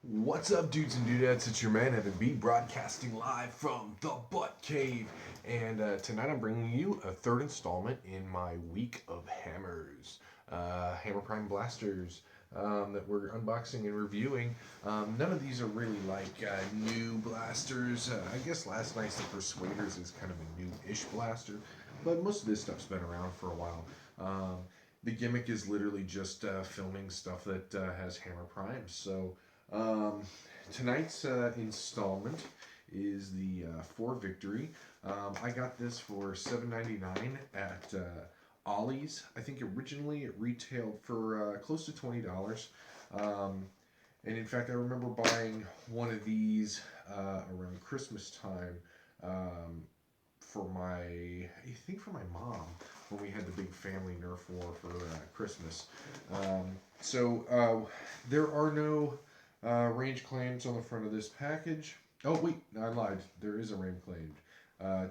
What's up, dudes and dudettes? It's your man Evan B, broadcasting live from the Butt Cave. And tonight I'm bringing you a third installment in my week of hammers, Hammer Prime blasters that we're unboxing and reviewing. None of these are really like new blasters. I guess last night's the Persuaders is kind of a new-ish blaster, but most of this stuff's been around for a while. The gimmick is literally just filming stuff that has Hammer Primes. So um, tonight's installment is the 4victory. I got this for $7.99 at Ollie's. I think originally it retailed for close to $20. And in fact, I remember buying one of these around Christmas time for my mom when we had the big family Nerf war for Christmas. There are no range claims on the front of this package. Oh, wait, I lied. There is a range claim.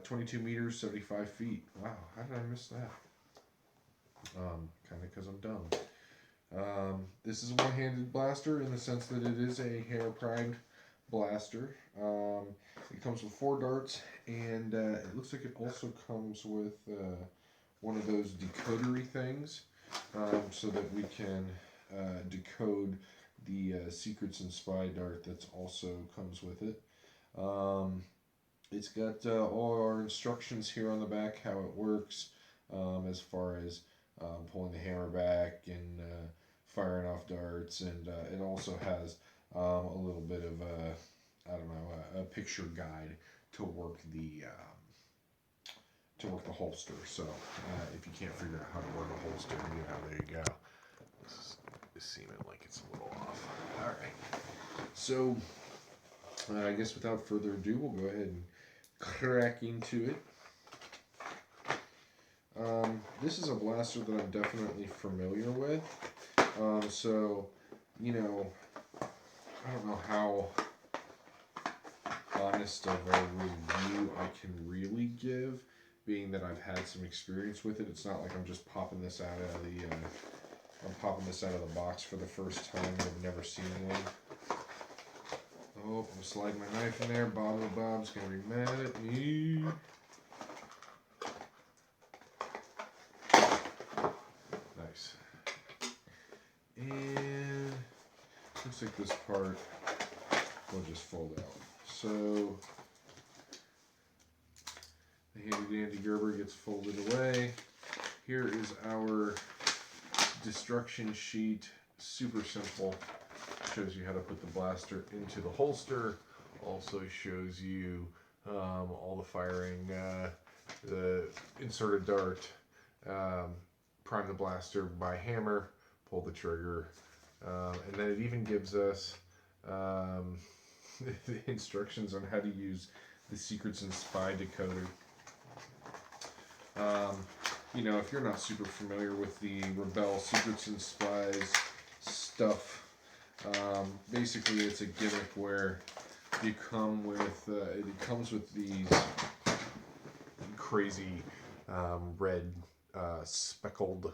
22 meters, 75 feet. Wow, how did I miss that? Kind of because I'm dumb. This is a one-handed blaster in the sense that it is a hair-primed blaster. It comes with 4 darts, and it looks like it also comes with one of those decodery things so that we can decode the secrets and spy dart that's also comes with it. It's got all our instructions here on the back, how it works, as far as pulling the hammer back and firing off darts, and it also has a little bit of a picture guide to work the holster. So if you can't figure out how to work a holster, there you go. This is seeming like it's a little off. All right. So I guess without further ado, we'll go ahead and crack into it. This is a blaster that I'm definitely familiar with. So, I don't know how honest of a review I can really give, being that I've had some experience with it. It's not like I'm just popping this out of the box for the first time. I've never seen one. Oh, I'm sliding my knife in there. Bob's gonna be mad at me. Nice. And looks like this part will just fold out. So the handy dandy Gerber gets folded away. Here is our destruction sheet. Super simple. Shows you how to put the blaster into the holster. Also shows you all the firing, the insert a dart, prime the blaster by hammer, pull the trigger, and then it even gives us the instructions on how to use the secrets and spy decoder. If you're not super familiar with the Rebelle secrets and spies stuff, basically it's a gimmick where it comes with these crazy red speckled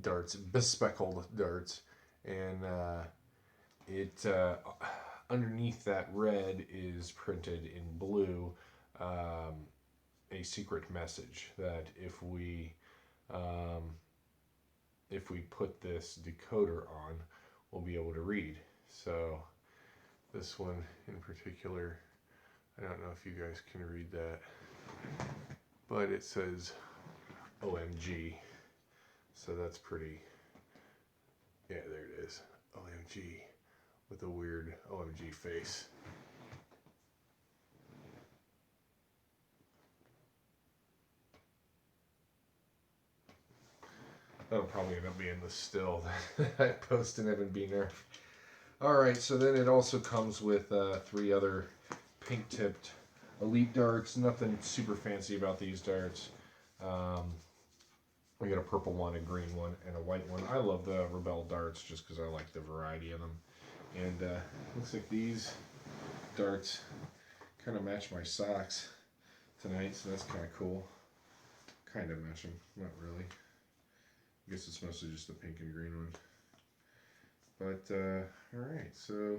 darts, bespeckled darts, and underneath that red is printed in blue a secret message that if we put this decoder on, we'll be able to read. So this one in particular, I don't know if you guys can read that, but it says OMG. So that's pretty, yeah, there it is, OMG, with a weird OMG face. That'll probably end up being the still that I post in Evan B. Nerf. Alright, so then it also comes with 3 other pink-tipped elite darts. Nothing super fancy about these darts. We got a purple one, a green one, and a white one. I love the Rebelle darts just because I like the variety of them. And looks like these darts kind of match my socks tonight, so that's kind of cool. Kind of match them, not really. I guess it's mostly just the pink and green one. But, alright, so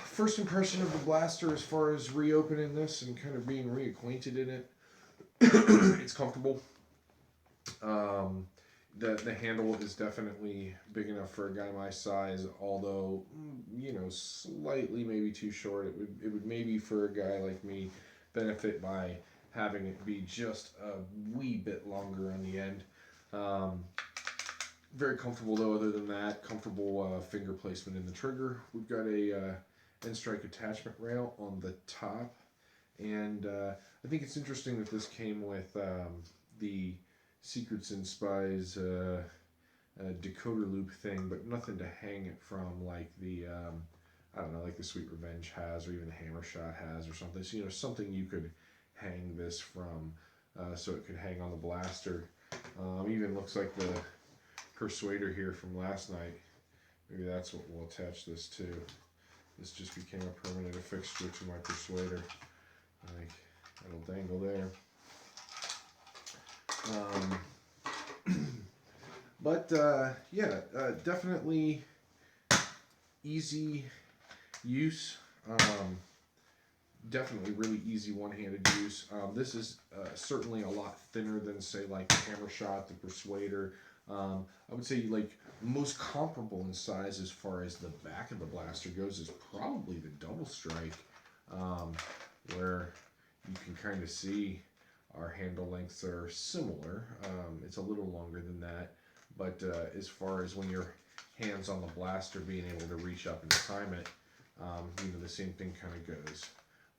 First impression of the blaster as far as reopening this and kind of being reacquainted in it. It's comfortable. Um, the handle is definitely big enough for a guy my size, although slightly maybe too short. It would maybe for a guy like me benefit by having it be just a wee bit longer on the end. Um, Very comfortable though. Other than that, comfortable finger placement in the trigger. We've got a end strike attachment rail on the top, and I think it's interesting that this came with the Secrets and Spies decoder loop thing, but nothing to hang it from like the I don't know, like the Sweet Revenge has, or even Hammer Shot has, or something. So something you could hang this from, so it could hang on the blaster. Even looks like the Persuader here from last night. Maybe that's what we'll attach this to. This just became a permanent fixture to my Persuader. Like, it'll dangle there. But definitely easy use. Definitely really easy one-handed use. This is certainly a lot thinner than, say, like the Hammer Shot, the Persuader. I would say like most comparable in size as far as the back of the blaster goes is probably the Double Strike, where you can kind of see our handle lengths are similar. It's a little longer than that, but as far as when your hands on the blaster being able to reach up and time it, the same thing kind of goes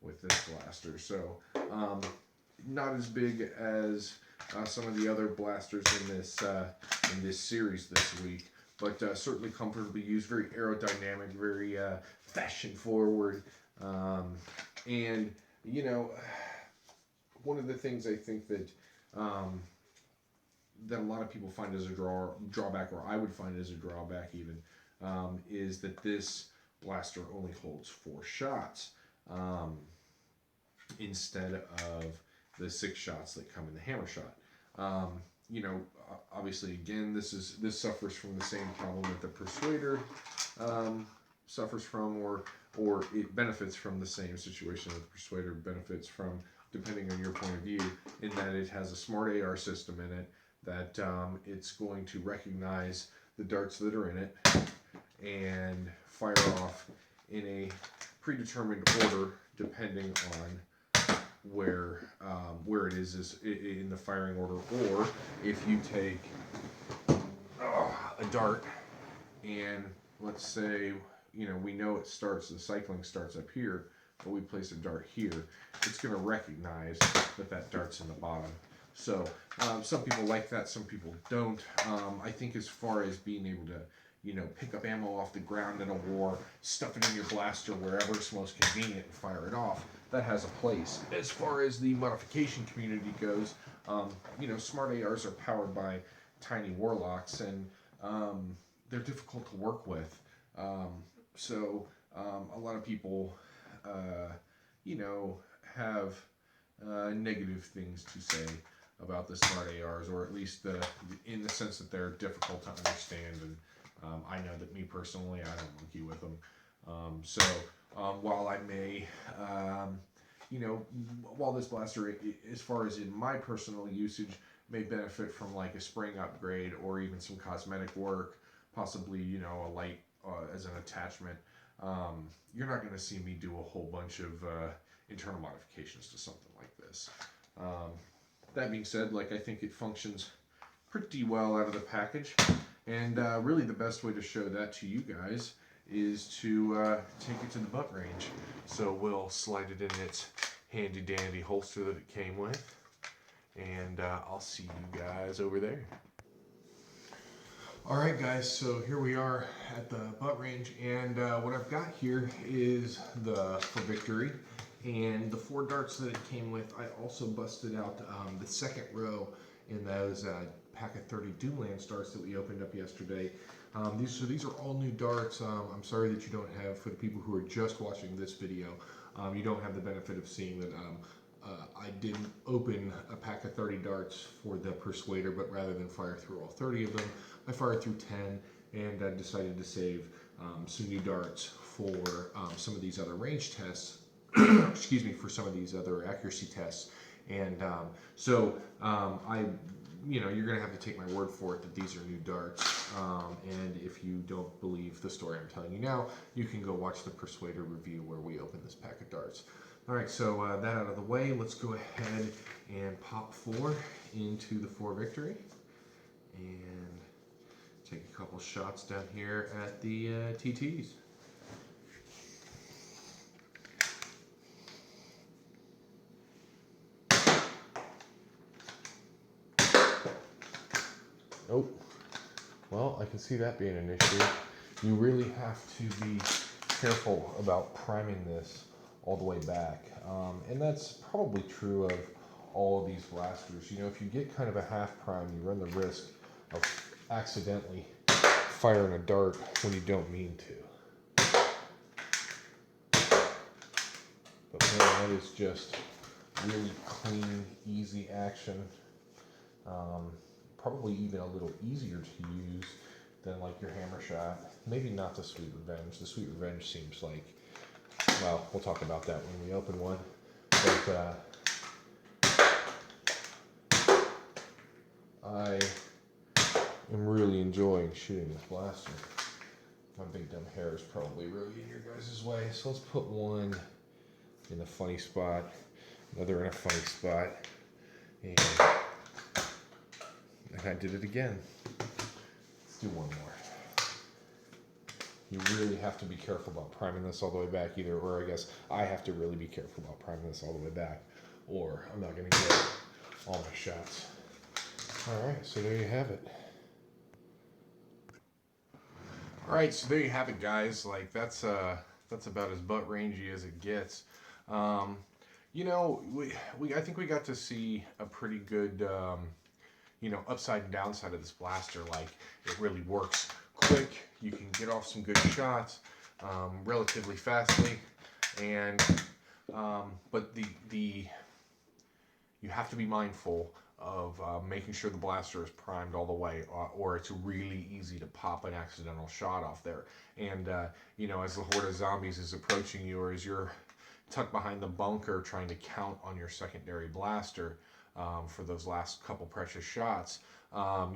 with this blaster. So not as big as some of the other blasters in this series this week, but certainly comfortably used, very aerodynamic, very fashion forward, and one of the things I think that that a lot of people find as a drawback, or I would find as a drawback even, is that this blaster only holds 4 shots instead of the 6 shots that come in the Hammer Shot. Obviously, again, this suffers from the same problem that the Persuader suffers from, or it benefits from the same situation that the Persuader benefits from, depending on your point of view, in that it has a smart AR system in it that it's going to recognize the darts that are in it and fire off in a predetermined order depending on where it is in the firing order. Or if you take a dart and let's say we know it starts, the cycling starts up here, but we place a dart here, it's going to recognize that dart's in the bottom. So some people like that, some people don't. I think as far as being able to pick up ammo off the ground in a war, stuff it in your blaster wherever it's most convenient and fire it off, that has a place. As far as the modification community goes, smart ARs are powered by tiny warlocks, and they're difficult to work with. So a lot of people, have negative things to say about the smart ARs, or at least in the sense that they're difficult to understand. And I know that me personally, I don't monkey with them. While I may, while this blaster, as far as in my personal usage, may benefit from like a spring upgrade or even some cosmetic work, possibly, a light as an attachment, you're not going to see me do a whole bunch of internal modifications to something like this. That being said, I think it functions pretty well out of the package, and really the best way to show that to you guys is to take it to the butt range. So we'll slide it in its handy dandy holster that it came with, and I'll see you guys over there. Alright guys, so here we are at the butt range, and what I've got here is the 4victory, and the 4 darts that it came with. I also busted out the second row in those pack of 30 Doomland darts that we opened up yesterday. These are all new darts. I'm sorry that you don't have, for the people who are just watching this video, you don't have the benefit of seeing that I didn't open a pack of 30 darts for the Persuader, but rather than fire through all 30 of them, I fired through 10 and decided to save some new darts for some of these other range tests. Excuse me, for some of these other accuracy tests. And you're going to have to take my word for it that these are new darts. And if you don't believe the story I'm telling you now, you can go watch the Persuader review where we open this pack of darts. All right, so that out of the way, let's go ahead and pop 4 into the 4victory. And take a couple shots down here at the TTs. Oh, well, I can see that being an issue. You really have to be careful about priming this all the way back. And that's probably true of all of these blasters. You know, if you get kind of a half prime, you run the risk of accidentally firing a dart when you don't mean to. But man, that is just really clean, easy action. Probably even a little easier to use than like your hammer shot. Maybe not the Sweet Revenge. The Sweet Revenge seems like, well, we'll talk about that when we open one. But I am really enjoying shooting this blaster. My big dumb hair is probably really in your guys' way. So let's put one in a funny spot, another in a funny spot, and I did it again. Let's do one more. You really have to be careful about priming this all the way back either, or I guess I have to really be careful about priming this all the way back, or I'm not going to get all my shots. All right, so there you have it. All right, so there you have it, guys. Like that's about as butt rangy as it gets. You know, I think we got to see a pretty good upside and downside of this blaster. Like, it really works quick. You can get off some good shots relatively fastly, and but you have to be mindful of making sure the blaster is primed all the way, or it's really easy to pop an accidental shot off there. And as the horde of zombies is approaching you, or as you're tucked behind the bunker trying to count on your secondary blaster for those last couple precious shots,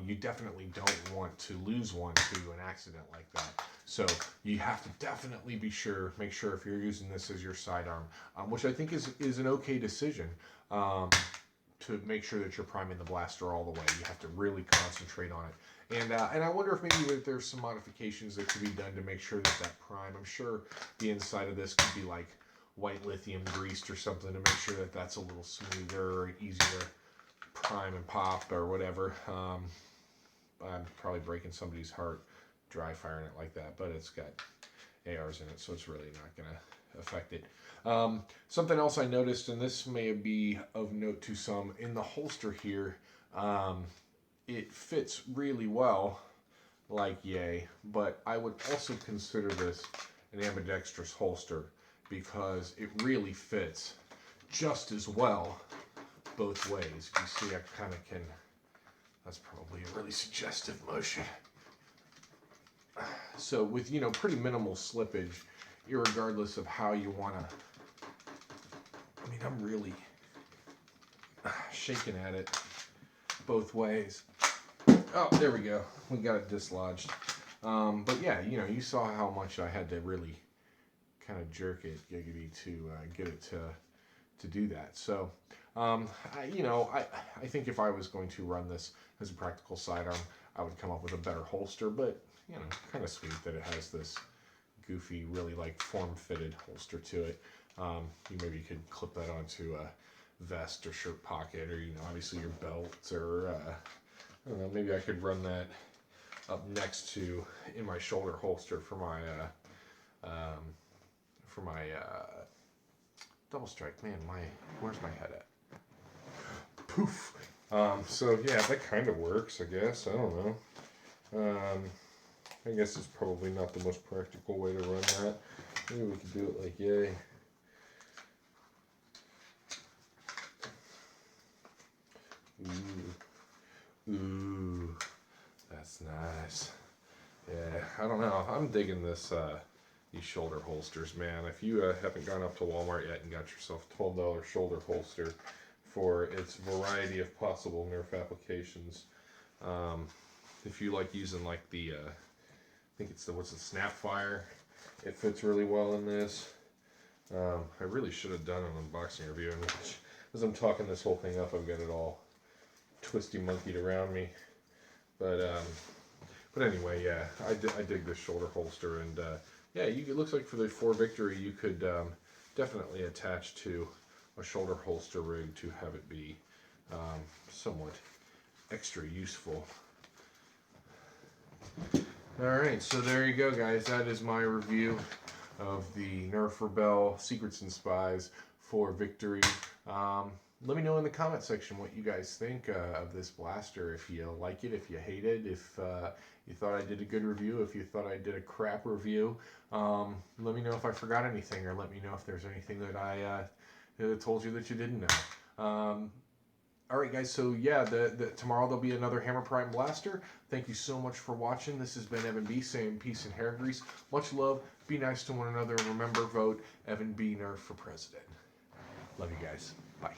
you definitely don't want to lose one to an accident like that. So you have to definitely make sure if you're using this as your sidearm, which I think is an okay decision, to make sure that you're priming the blaster all the way. You have to really concentrate on it. And I wonder if maybe there's some modifications that could be done to make sure that prime, I'm sure the inside of this could be like white lithium greased or something to make sure that that's a little smoother or easier prime and pop or whatever. I'm probably breaking somebody's heart dry firing it like that, but it's got ARs in it, so it's really not going to affect it. Something else I noticed, and this may be of note to some, in the holster here, it fits really well, like yay, but I would also consider this an ambidextrous holster because it really fits just as well both ways. You see, I kind of can, that's probably a really suggestive motion. So with, pretty minimal slippage, irregardless of how you want to, I'm really shaking at it both ways. Oh, there we go. We got it dislodged. But yeah, you saw how much I had to really kind of jerk it, giggity, to get it to do that. So, I think if I was going to run this as a practical sidearm, I would come up with a better holster, but, kind of sweet that it has this goofy, really like form-fitted holster to it. You maybe could clip that onto a vest or shirt pocket, or, obviously your belt, or, I don't know, maybe I could run that up next to, in my shoulder holster for my, double strike. Man, where's my head at? Poof. So yeah, that kind of works, I guess. I don't know. I guess it's probably not the most practical way to run that. Maybe we could do it like yay. Ooh, that's nice. Yeah, I don't know. I'm digging this these shoulder holsters, man. If you haven't gone up to Walmart yet and got yourself a $12 shoulder holster for its variety of possible Nerf applications, if you like using like the, I think it's the Snapfire, it fits really well in this. I really should have done an unboxing review, and as I'm talking this whole thing up, I've got it all twisty monkeyed around me. But anyway, yeah, I dig this shoulder holster, and yeah, it looks like for the 4victory, you could definitely attach to a shoulder holster rig to have it be somewhat extra useful. Alright, so there you go, guys. That is my review of the Nerf Rebelle Secrets and Spies 4victory. Let me know in the comment section what you guys think of this blaster. If you like it, if you hate it, if you thought I did a good review, if you thought I did a crap review. Let me know if I forgot anything, or let me know if there's anything that I told you that you didn't know. Alright guys, so yeah, tomorrow there'll be another Hammer Prime Blaster. Thank you so much for watching. This has been Evan B saying peace and hair grease. Much love, be nice to one another, and remember, vote Evan B. Nerf for president. Love you guys. Bye.